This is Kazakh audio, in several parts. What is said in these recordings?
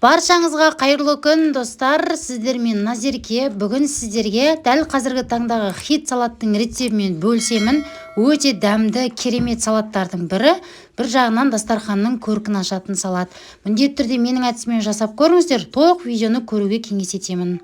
Баршаңызға қайырлы күн достар, сіздермен Назерке. Бүгін сіздерге дәл қазіргі таңдағы хит салаттың рецептімен бөлісемін. Өте дәмді, керемет салаттардың бірі. Бір жағынан дастарханның көркін ашатын салат. Міндетті түрде менің әдісіммен жасап көріңіздер. Толық видеоны көруге кеңес етемін.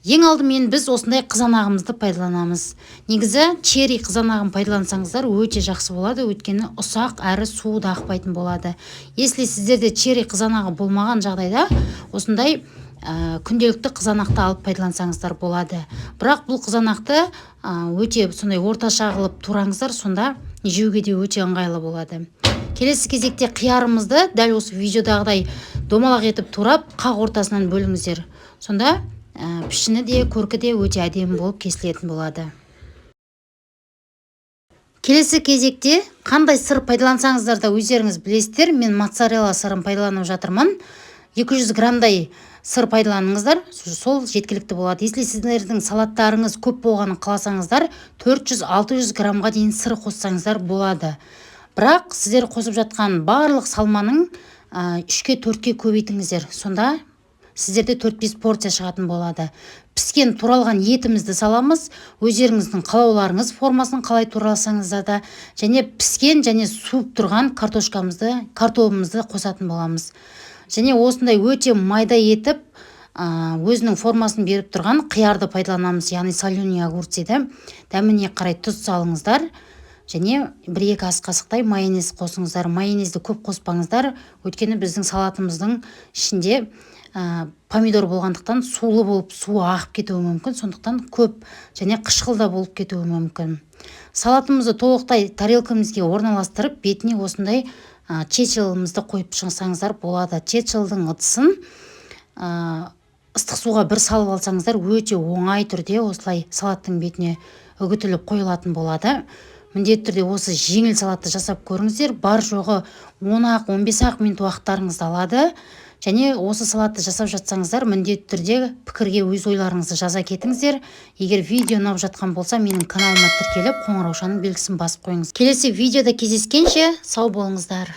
Ең алдымен біз осындай қызанағымызды пайдаланамыз. Негізі черри қызанағын пайдалансаңыздар өте жақсы болады, өйткені ұсақ әрі суы да ақпайтын болады. Если сіздерде черри қызанағы болмаған жағдайда, осындай күнделікті қызанақты алып пайдалансаңыздар болады. Бірақ бұл қызанақты өте сондай орташа қылып тураңыздар, сонда жеуге де өте ыңғайлы болады. Келесі кезекте қиярымызды дәл осы видеодағыдай домалақ етіп турап, қақ ортасынан бөліңіздер. Сонда пішіні де көркі де өте әдемі болып кесілетін болады. Келесі кезекте қандай сыр пайдалансаңыздар да өздеріңіз білесіздер. Мен моцарелла сырын пайдаланып жатырмын. 200 граммдай сыр пайдаланыңыздар, сол жеткілікті болады. Если сіздердің салаттарыңыз көп болғанын қаласаңыздар, 400-600 граммға дейін сыр қоссаңыздар болады. Бірақ сіздер қосып жатқан барлық салманың 3-4-ке көбейтіңіздер. Сонда сіздерде 4-5 порция шығатын болады. Піскен туралған етімізді саламыз. Өздеріңіздің қалауларыңыз формасын қалай тураласаңыздар да, және піскен және суып тұрған картопымызды қосатын боламыз. Және осындай өте майда етіп, өзінің формасын беріп тұрған қиярды пайдаланамыз, яғни соленый огурцеді. Дәміне қарай тұз салыңыздар. Және 1-2 ас қасықтай майонез қосыңыздар. Майонезді көп қоспаңыздар, өйткені біздің салатымыздың ішінде помидор болғандықтан сулы болып суы ағып кетуі мүмкін, сондықтан көп және қышқыл да болып кетуі мүмкін. Салатымызды толықтай тарелкамызге орналастырып, бетіне осындай чечилімізді қойып шығсаңыздар болады. Чечилдің ыдысын ыстық суға бір салып алсаңыздар, өте оңай түрде осылай салаттың бетіне үгітіліп қойылатын болады. Міндетті түрде осы жеңіл салатты жасап көріңіздер. Бар жоғы 10-15 минут уақыттарыңызды алады. Және осы салатты жасап жатсаңыздар, міндетті түрде пікірге өз ойларыңызды жаза кетіңіздер. Егер видео ұнап жатқан болса, менің каналыма тіркеліп, қоңыраушаның белгісін басып қойыңыз. Келесі видеода кездескенше сау болыңыздар.